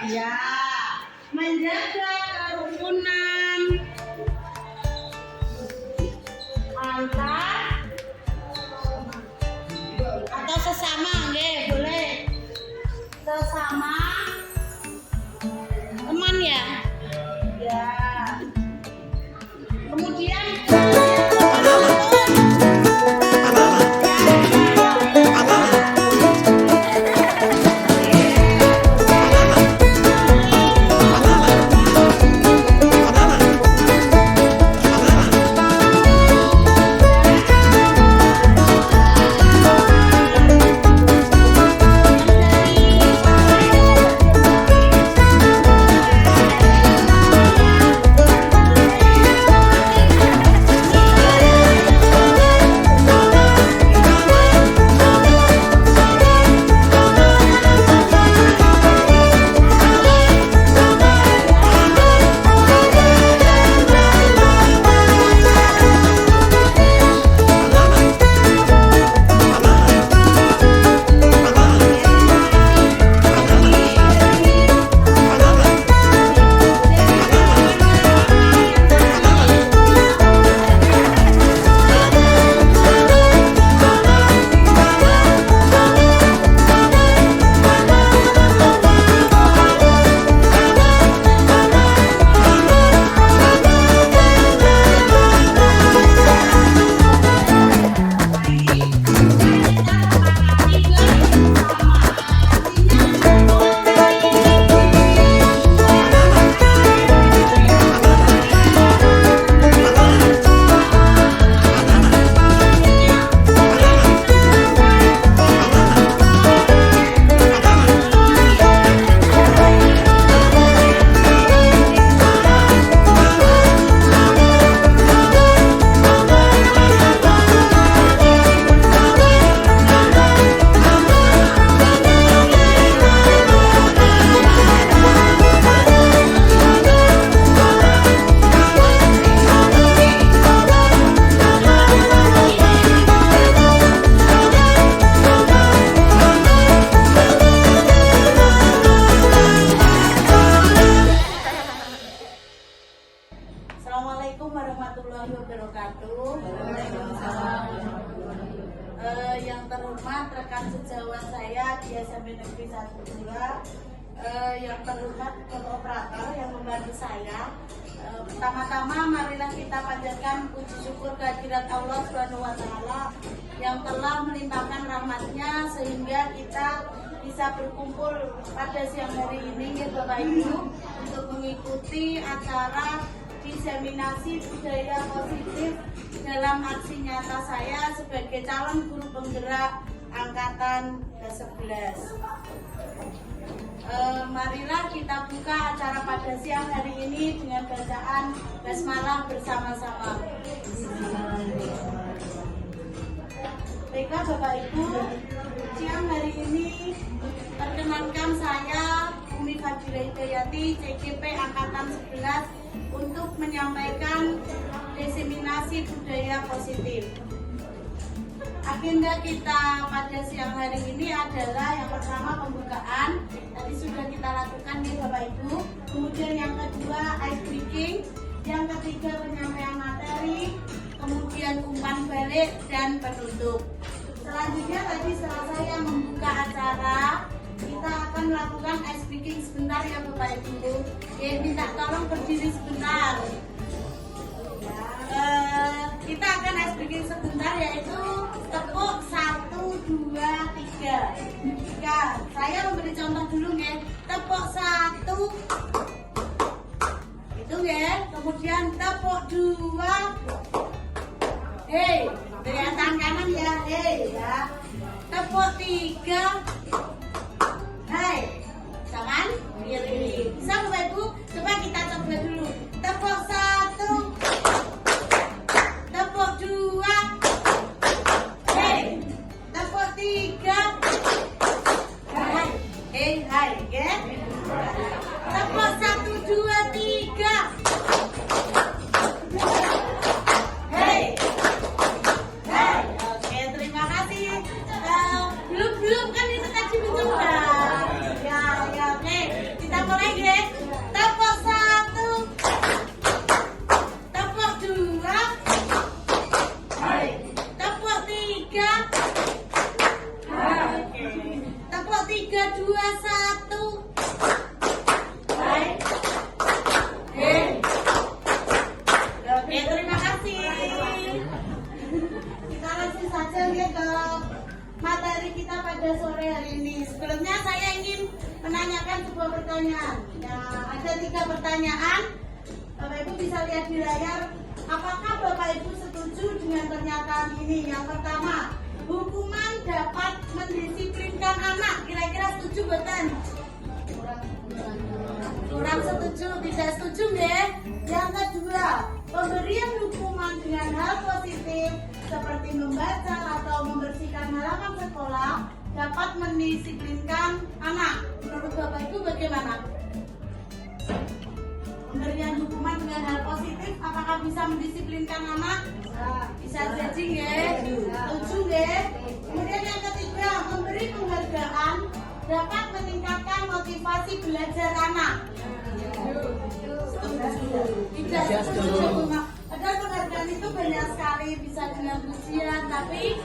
ya. Menjaga kerukunan antar atau sesama, nggih, boleh. Sesama teman ya. Ya. Kemudian Assalamualaikum warahmatullahi wabarakatuh. Yang terhormat rekan sejawat saya di SMP Negeri 1 2, yang terhormat operator yang membantu saya. Pertama-tama marilah kita panjatkan puji syukur kehadirat Allah Subhanahu wa taala yang telah melimpahkan rahmatnya sehingga kita bisa berkumpul pada siang hari ini ya Bapak Ibu untuk mengikuti acara diseminasi budaya positif dalam aksi nyata saya sebagai calon guru penggerak angkatan 11. Marilah kita buka acara pada siang hari ini dengan bacaan basmalah bersama-sama. Baiklah Bapak Ibu, siang hari ini perkenankan saya Umi Fadila Hidayati CGP angkatan 11 untuk menyampaikan diseminasi budaya positif. Agenda kita pada siang hari ini adalah yang pertama pembukaan, tadi sudah kita lakukan nih Bapak Ibu. Kemudian yang kedua ice breaking, yang ketiga penyampaian materi, kemudian umpan balik dan penutup. Selanjutnya tadi setelah saya membuka acara, kita akan melakukan ice breaking sebentar ya Bapak Ibu. Minta tolong berdiri sebentar. Kita akan ice breaking sebentar, yaitu tepuk 1, 2, 3. Saya memberi contoh dulu ya. Tepuk 1 itu ya. Kemudian tepuk 2. Hei, kelihatan kanan ya. Hei ya. Tepuk 3. Hai, bisa kan? Kiri. Bisa Bapak Ibu? Coba kita coba dulu. Tepuk 1, tepuk 2, hei, tepuk 3, hai, hai, ya. Tepuk 1, 2, 3, hei, hai. Oke, terima kasih. Belum kan itu tadi. pertanyaan. Nah, ada 3 pertanyaan. Bapak Ibu bisa lihat di layar. Apakah Bapak Ibu setuju dengan pernyataan ini? Yang pertama, hukuman dapat mendisiplinkan anak. Kira-kira setuju betul? Kurang setuju, tidak setuju ya. Yang kedua, pemberian hukuman dengan hal positif seperti membaca atau membersihkan halaman sekolah dapat mendisiplinkan anak. Menurut Bapak Ibu bagaimana? Pemberian hukuman dengan hal positif apakah bisa mendisiplinkan anak? Bisa jadi ya. Setuju ya. Kemudian yang ketiga, memberi penghargaan dapat meningkatkan motivasi belajar anak. Tidak setuju. Padahal penghargaan itu banyak sekali, bisa dengan pujian, tapi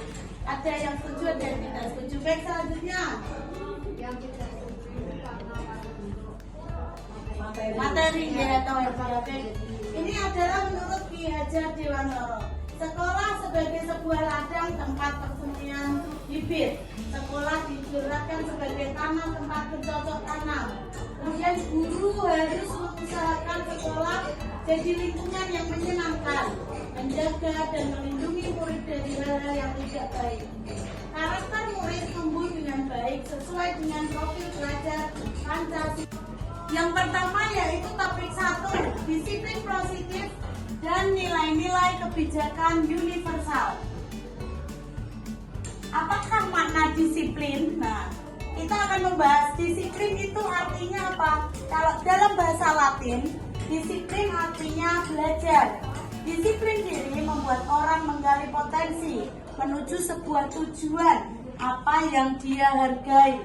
ada yang setuju, ada yang tidak setuju. Baik, selanjutnya yang tidak setuju karena materi ya atau ini adalah menurut Ki Hajar Dewantara. Sekolah sebagai sebuah ladang tempat persembunyian bibit. Sekolah diibaratkan sebagai tanah tempat bercocok tanam. Kemudian guru harus mengusahakan sekolah jadi lingkungan yang menyenangkan, menjaga dan melindungi murid dari hal-hal yang tidak baik. Karakter murid tumbuh dengan baik sesuai dengan profil pelajar Pancasila. Yang pertama yaitu topik 1, disiplin positif dan nilai-nilai kebijakan universal. Apakah makna disiplin? Nah, kita akan membahas disiplin itu artinya apa. Kalau dalam bahasa Latin, disiplin artinya belajar. Disiplin diri membuat orang menggali potensi menuju sebuah tujuan apa yang dia hargai.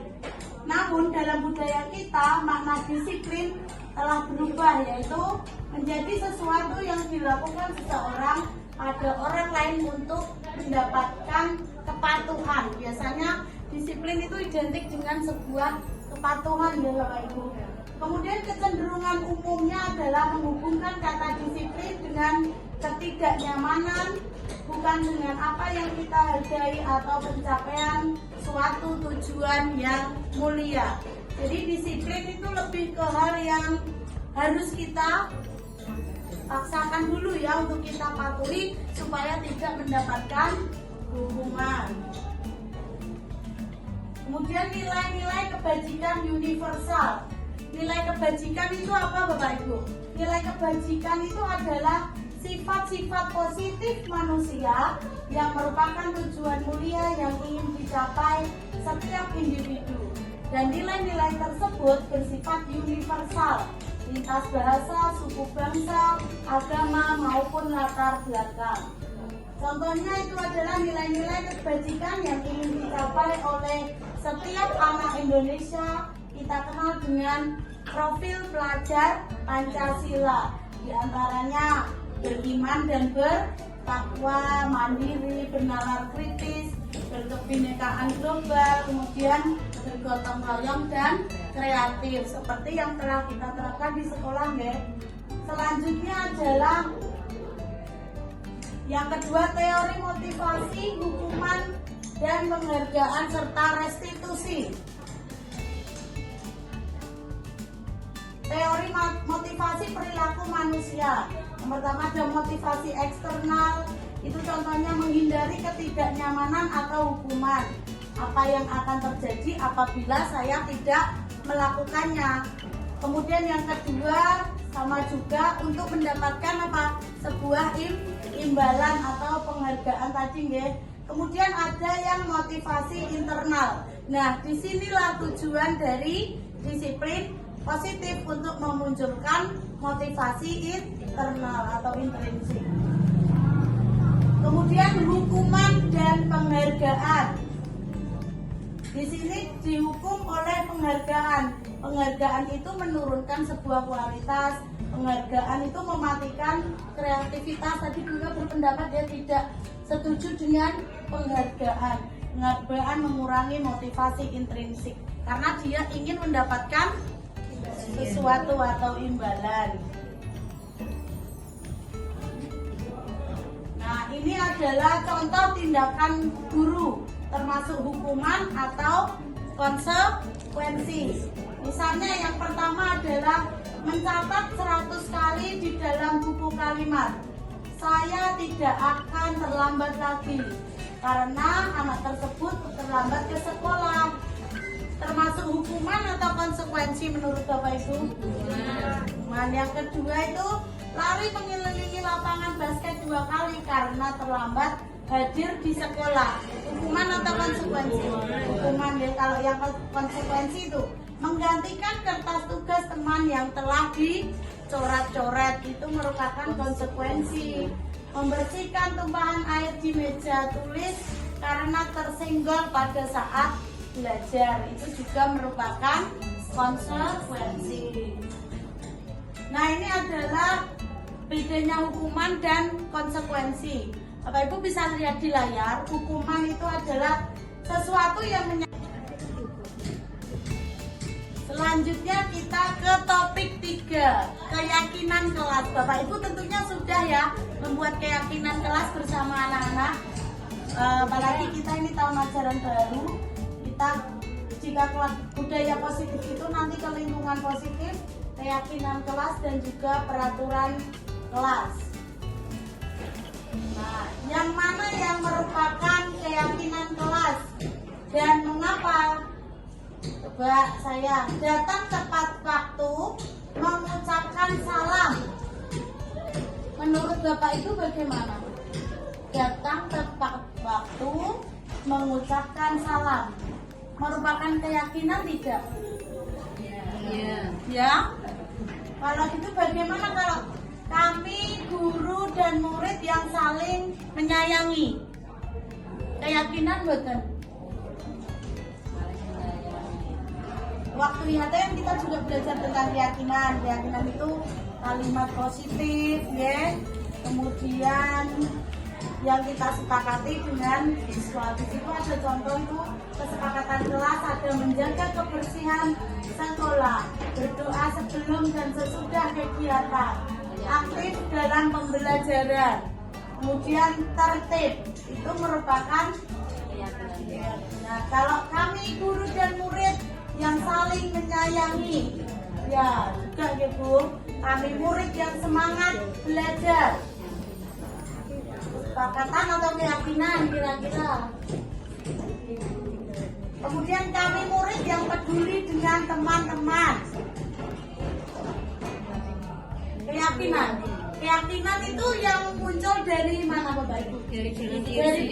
Namun dalam budaya kita makna disiplin telah berubah, yaitu menjadi sesuatu yang dilakukan seseorang pada orang lain untuk mendapatkan kepatuhan. Biasanya disiplin itu identik dengan sebuah kepatuhan ya Bapak Ibu. Kemudian kecenderungan umumnya adalah menghubungkan kata disiplin dengan ketidaknyamanan, bukan dengan apa yang kita hargai atau pencapaian suatu tujuan yang mulia. Jadi disiplin itu lebih ke hal yang harus kita paksakan dulu ya untuk kita patuhi supaya tidak mendapatkan hukuman. Kemudian nilai-nilai kebajikan universal. Nilai kebajikan itu apa Bapak Ibu? Nilai kebajikan itu adalah sifat-sifat positif manusia yang merupakan tujuan mulia yang ingin dicapai setiap individu. Dan nilai-nilai tersebut bersifat universal, lintas bahasa, suku bangsa, agama maupun latar belakang. Contohnya itu adalah nilai-nilai kebajikan yang ingin dicapai oleh setiap anak Indonesia. Kita kenal dengan profil pelajar Pancasila. Di antaranya beriman dan bertakwa, mandiri, bernalar kritis, berkebinekaan global, kemudian bergotong royong dan kreatif seperti yang telah kita terapkan di sekolah ya. Selanjutnya adalah yang kedua, teori motivasi, hukuman dan penghargaan serta restitusi. Teori motivasi perilaku manusia. Yang pertama ada motivasi eksternal, itu contohnya menghindari ketidaknyamanan atau hukuman. Apa yang akan terjadi apabila saya tidak melakukannya. Kemudian yang kedua sama juga untuk mendapatkan apa? Sebuah imbalan atau penghargaan tadi ya. Kemudian ada yang motivasi internal. Nah, disinilah tujuan dari disiplin positif untuk memunculkan motivasi internal atau intrinsik. Kemudian hukuman dan penghargaan. Di sini dihukum oleh penghargaan. Penghargaan itu menurunkan sebuah kualitas. Penghargaan itu mematikan kreativitas. Tadi juga berpendapat dia tidak setuju dengan penghargaan. Penghargaan mengurangi motivasi intrinsik karena dia ingin mendapatkan sesuatu atau imbalan. Nah, ini adalah contoh tindakan guru termasuk hukuman atau konsekuensi. Misalnya yang pertama adalah mencatat 100 kali di dalam buku kalimat. Saya tidak akan terlambat lagi karena anak tersebut terlambat ke sekolah. Termasuk hukuman atau konsekuensi menurut Bapak Ibu? Hukuman. Yang kedua itu lari mengelilingi lapangan basket 2 kali karena terlambat hadir di sekolah. Hukuman atau konsekuensi? Hukuman. Ya, kalau yang konsekuensi itu menggantikan kertas tugas teman yang telah dicoret-coret, itu merupakan konsekuensi. Membersihkan tumpahan air di meja tulis karena tersenggol pada saat belajar, itu juga merupakan konsekuensi. Nah, ini adalah bedanya hukuman dan konsekuensi. Bapak Ibu bisa lihat di layar, hukuman itu adalah sesuatu yang Selanjutnya kita ke topik 3, keyakinan kelas. Bapak Ibu tentunya sudah ya membuat keyakinan kelas bersama anak-anak. Apalagi kita ini tahun ajaran baru, kita jika budaya positif itu nanti ke lingkungan positif, keyakinan kelas dan juga peraturan kelas. Nah, yang mana yang merupakan keyakinan kelas dan mengapa? Coba saya datang tepat waktu, mengucapkan salam. Menurut Bapak itu bagaimana? Datang tepat waktu, mengucapkan salam, merupakan keyakinan tidak? Ya. Kalau gitu bagaimana kalau kami guru dan murid yang saling menyayangi? Keyakinan betul. Waktu IHTM kita juga belajar tentang keyakinan. Keyakinan itu kalimat positif, ya. Kemudian yang kita sepakati dengan siswa. Di situ ada contoh itu kesepakatan kelas, ada menjaga kebersihan sekolah, berdoa sebelum dan sesudah kegiatan, aktif dalam pembelajaran, kemudian tertib, itu merupakan keyakinan. Nah, kalau kami guru dan murid yang saling menyayangi, ya juga gitu, kami murid yang semangat belajar. Kesepakatan atau keyakinan kira-kira. Kemudian kami murid yang peduli dengan teman-teman. Keyakinan. Keyakinan itu yang muncul dari mana Bapak Ibu? Dari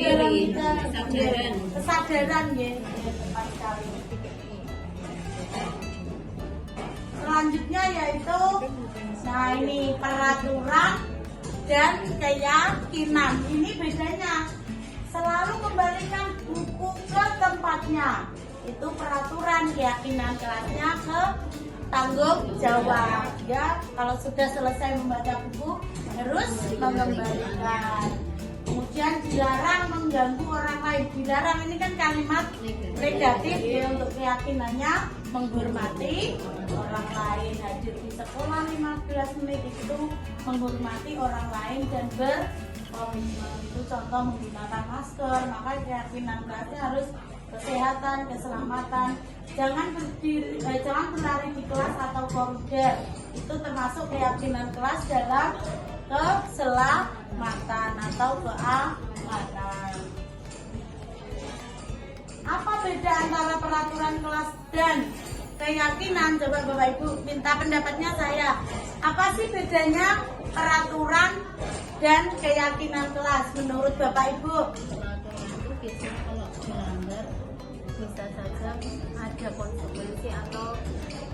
dalam kita kesadaran ya, tepat sekali. Selanjutnya yaitu, nah ini peraturan dan keyakinan. Ini bedanya. Selalu kembalikan buku ke tempatnya. Itu peraturan, keyakinan kelasnya ke tanggung jawab. Ya, kalau sudah selesai membaca buku harus mengembalikan. Kemudian dilarang mengganggu orang lain. Dilarang ini kan kalimat negatif ya, untuk keyakinannya menghormati orang lain. Hadir di sekolah 15 menit itu menghormati orang lain dan berkomitmen. Itu contoh menggunakan masker. Maka keyakinan kelasnya harus kesehatan, keselamatan. Jangan berlari di kelas atau koridor. Itu termasuk keyakinan kelas dalam keselamatan atau keamanan. Apa beda antara peraturan kelas dan keyakinan? Coba Bapak Ibu minta pendapatnya saya. Apa sih bedanya peraturan dan keyakinan kelas menurut Bapak Ibu? Peraturan itu biasanya kalau melanggar bisa saja ada konsekuensi atau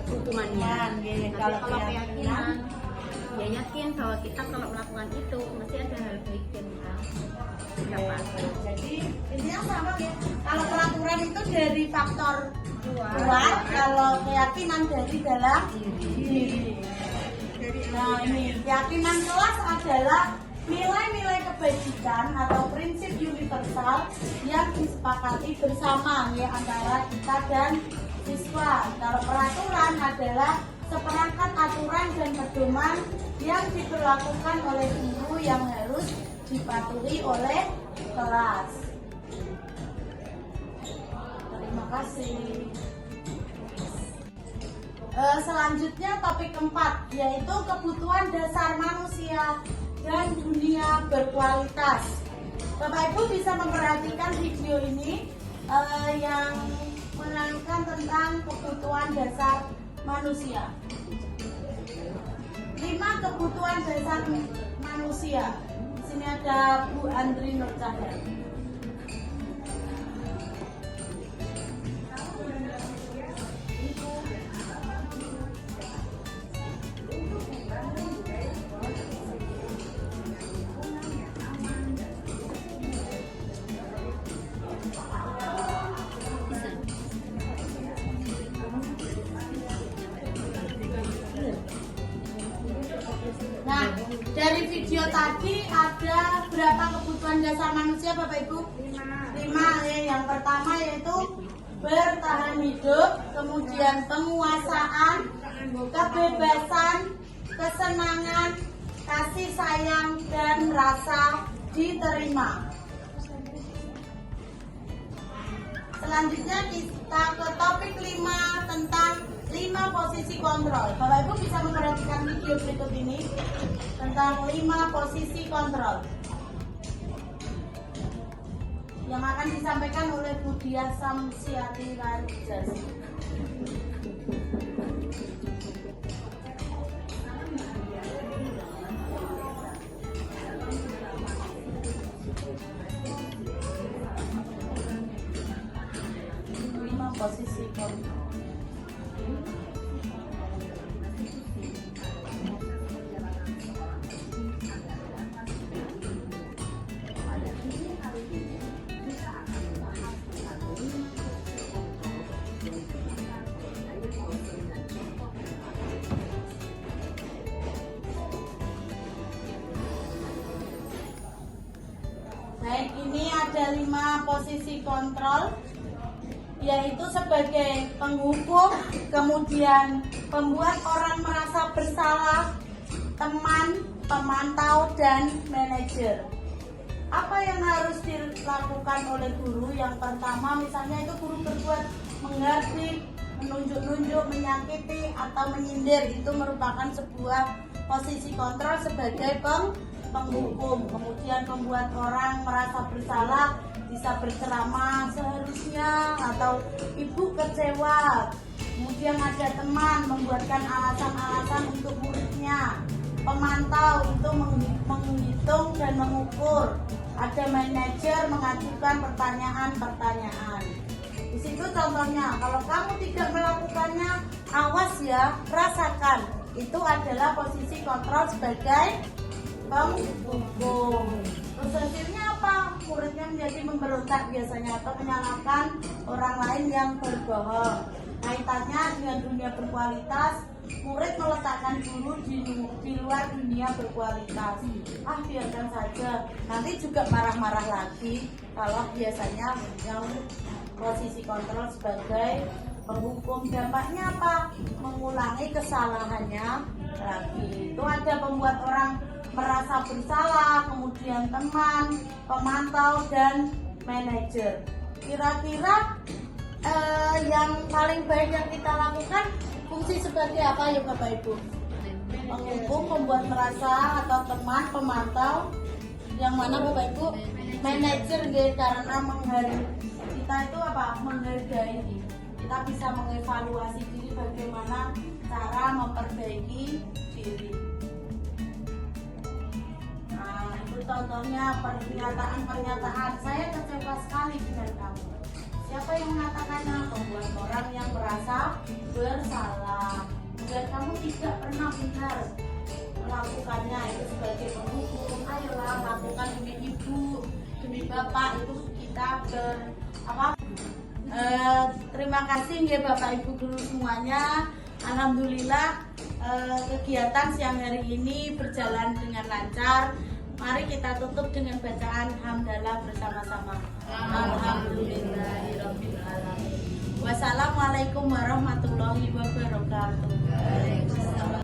hukumannya. Kalau keyakinan ya yakin bahwa kita kalau melakukan itu mesti ada hal baik dan dapat. Jadi intinya sama ya. Kalau peraturan itu dari faktor luar, kalau keyakinan dari dalam diri. Nah ini keyakinan kelas adalah nilai-nilai kebajikan atau prinsip universal yang disepakati bersama ya antara kita dan siswa. Kalau peraturan adalah seperangkat aturan dan pedoman yang diberlakukan oleh guru yang harus dipatuhi oleh kelas. Terima kasih. Selanjutnya topik keempat, yaitu kebutuhan dasar manusia dan dunia berkualitas. Bapak Ibu bisa memperhatikan video ini yang menerangkan tentang kebutuhan dasar manusia. 5 kebutuhan dasar manusia. Di sini ada Bu Andri Nur Cahya. Nah, dari video tadi ada berapa kebutuhan dasar manusia Bapak Ibu? 5 ya. Yang pertama yaitu bertahan hidup, kemudian penguasaan, kebebasan, kesenangan, kasih sayang, dan rasa diterima. Selanjutnya kita ke topik 5 tentang 5 posisi kontrol. Bapak Ibu bisa memperhatikan video berikut ini tentang 5 posisi kontrol yang akan disampaikan oleh Bu Diah Samsiati Rajasi. Posisi kontrol. Baik, ini ada 5 posisi kontrol, yaitu sebagai penghukum, kemudian pembuat orang merasa bersalah, teman, pemantau, dan manajer. Apa yang harus dilakukan oleh guru? Yang pertama, misalnya itu guru berbuat menghardik, menunjuk-nunjuk, menyakiti, atau menyindir. Itu merupakan sebuah posisi kontrol sebagai penghukum. Kemudian membuat orang merasa bersalah, bisa berceramah seharusnya, atau ibu kecewa. Kemudian ada teman membuatkan alasan-alasan untuk muridnya. Pemantau itu menghitung dan mengukur. Ada manajer mengajukan pertanyaan-pertanyaan. Di situ contohnya, kalau kamu tidak melakukannya, awas ya, rasakan. Itu adalah posisi kontrol sebagai penghukum. Terus hasilnya apa? Muridnya menjadi memberontak biasanya atau menyalahkan orang lain yang berbohong. Kaitannya dengan dunia berkualitas, murid meletakkan guru di luar dunia berkualitas. Biarkan saja, nanti juga marah-marah lagi. Kalau biasanya yang posisi kontrol sebagai penghukum, dampaknya apa? Mengulangi kesalahannya lagi. Itu ada pembuat orang merasa bersalah, kemudian teman, pemantau, dan manajer. Kira-kira yang paling baik yang kita lakukan fungsi sebagai apa ya Bapak Ibu? Penghukum, pembuat merasa, atau teman, pemantau. Yang mana Bapak Ibu? Manajer, karena kita itu apa? Menghargai. Kita bisa mengevaluasi diri bagaimana cara memperbaiki diri. Nah, itu contohnya pernyataan saya kecewa sekali dengan kamu. Siapa yang mengatakannya? Pembuat orang yang merasa bersalah. Dan kamu tidak pernah benar melakukannya. Itu sebagai penghukum. Ayolah, lakukan demi ibu, demi bapak. Itu kita terima kasih ya Bapak Ibu guru semuanya. Alhamdulillah kegiatan siang hari ini berjalan dengan lancar. Mari kita tutup dengan bacaan hamdalah bersama-sama. Alhamdulillahirabbil alamin. Wassalamualaikum warahmatullahi wabarakatuh.